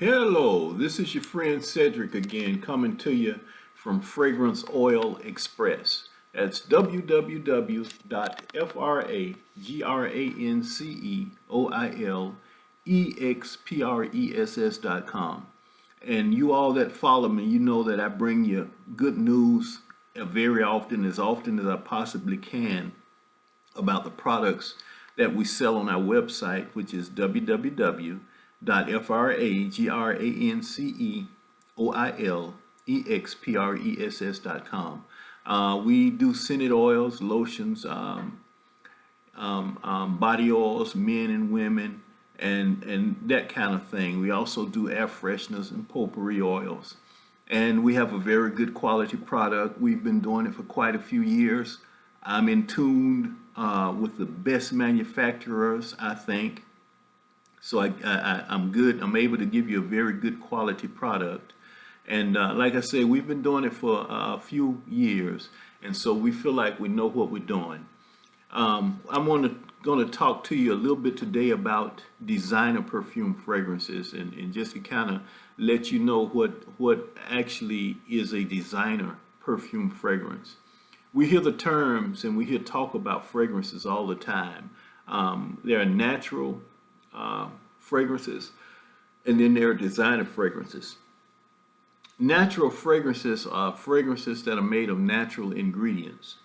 Hello, this is your friend Cedric again, coming to you from Fragrance Oil Express. That's www.FRAGRANCEOILEXPRESS.com. And you all that follow me, you know that I bring you good news very often as I possibly can about the products that we sell on our website, which is www.FRAGRANCEOILEXPRESS.com. We do scented oils, lotions, body oils, men and women, and that kind of thing. We also do air fresheners and potpourri oils. And we have a very good quality product. We've been doing it for quite a few years. I'm in tune with the best manufacturers, I think. So I'm good. I'm able to give you a very good quality product. And like I said, we've been doing it for a few years. And so we feel like we know what we're doing. I'm going to talk to you a little bit today about designer perfume fragrances and just to kind of let you know what actually is a designer perfume fragrance. We hear the terms and we hear talk about fragrances all the time. There are natural fragrances, and then there are designer fragrances. Natural fragrances are fragrances that are made of natural ingredients.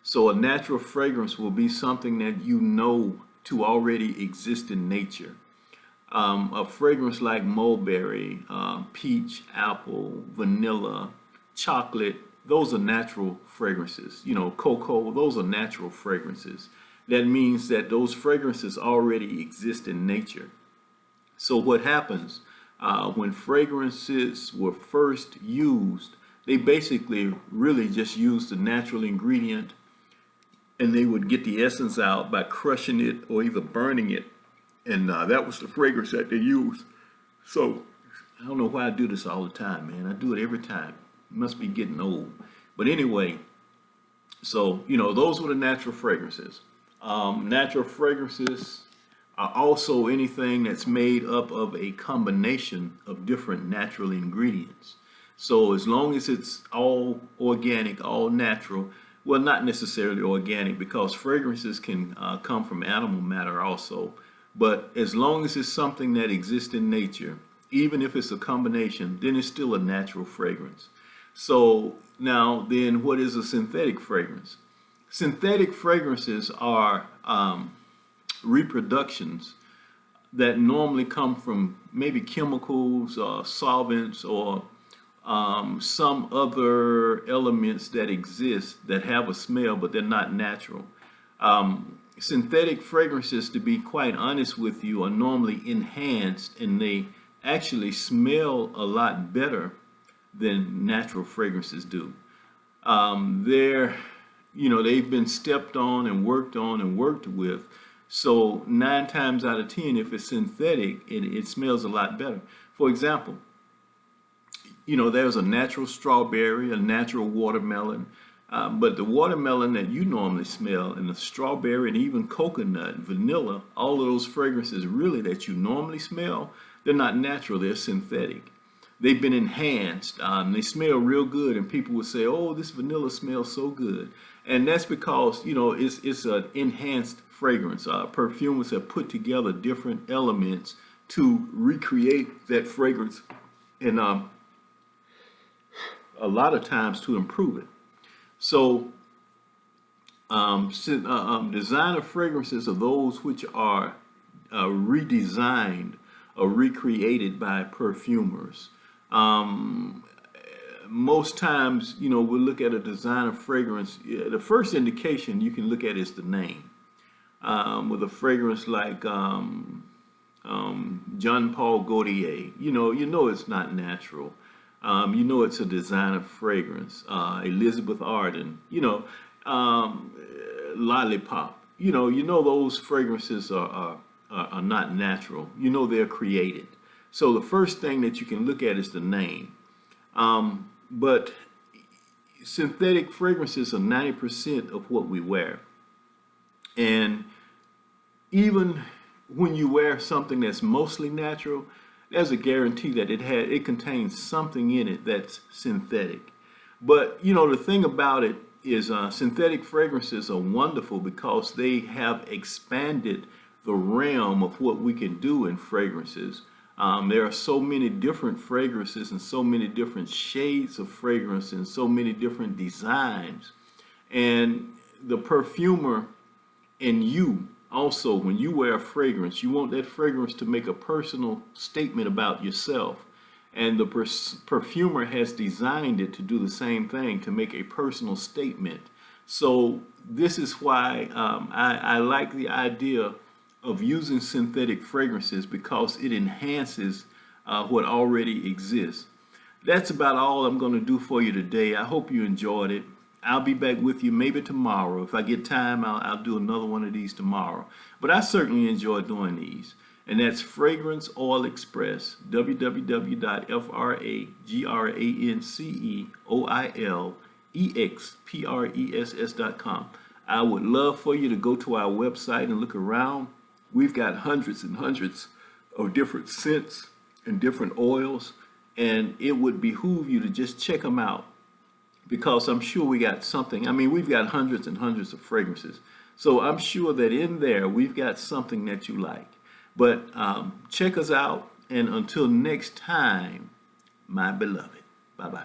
So a natural fragrance will be something that you know to already exist in nature. A fragrance like mulberry, peach, apple, vanilla, chocolate, those are natural fragrances. You know, cocoa, those are natural fragrances. That means that those fragrances already exist in nature. So what happens when fragrances were first used, they basically really just used the natural ingredient and they would get the essence out by crushing it or either burning it. And that was the fragrance that they used. So I don't know why I do this all the time, man. I do it every time. It must be getting old. But anyway, so, you know, those were the natural fragrances. Natural fragrances are also anything that's made up of a combination of different natural ingredients. So as long as it's all organic, all natural, well, not necessarily organic because fragrances can come from animal matter also. But as long as it's something that exists in nature, even if it's a combination, then it's still a natural fragrance. So now then what is a synthetic fragrance? Synthetic fragrances are reproductions that normally come from maybe chemicals or solvents or some other elements that exist that have a smell but they're not natural. Synthetic fragrances, to be quite honest with you, are normally enhanced and they actually smell a lot better than natural fragrances do. They've been stepped on and worked with. So 9 times out of 10, if it's synthetic, it smells a lot better. For example, there's a natural strawberry, a natural watermelon, but the watermelon that you normally smell and the strawberry and even coconut, vanilla, all of those fragrances really that you normally smell, they're not natural, they're synthetic. They've been enhanced. They smell real good, and people would say, "Oh, this vanilla smells so good," and that's because it's an enhanced fragrance. Perfumers have put together different elements to recreate that fragrance, and a lot of times to improve it. So, designer fragrances are those which are redesigned or recreated by perfumers. Most times, we look at a designer fragrance. The first indication you can look at is the name. With a fragrance like Jean Paul Gaultier, you know it's not natural. It's a designer fragrance. Elizabeth Arden, Lollipop. Those fragrances are not natural. They're created. So the first thing that you can look at is the name. But synthetic fragrances are 90% of what we wear. And even when you wear something that's mostly natural, there's a guarantee that it contains something in it that's synthetic. But you know, the thing about it is synthetic fragrances are wonderful because they have expanded the realm of what we can do in fragrances. There are so many different fragrances and so many different shades of fragrance and so many different designs. And the perfumer in you also, when you wear a fragrance, you want that fragrance to make a personal statement about yourself. And the perfumer has designed it to do the same thing, to make a personal statement. So this is why I like the idea of using synthetic fragrances, because it enhances what already exists. That's about all I'm going to do for you today. I hope you enjoyed it. I'll be back with you maybe tomorrow. If I get time, I'll do another one of these tomorrow. But I certainly enjoy doing these. And that's Fragrance Oil Express, www.FragranceOilExpress.com. I would love for you to go to our website and look around. We've got hundreds and hundreds of different scents and different oils, and it would behoove you to just check them out, because I'm sure we got something. I mean, we've got hundreds and hundreds of fragrances. So I'm sure that in there, we've got something that you like. But check us out. And until next time, my beloved. Bye-bye.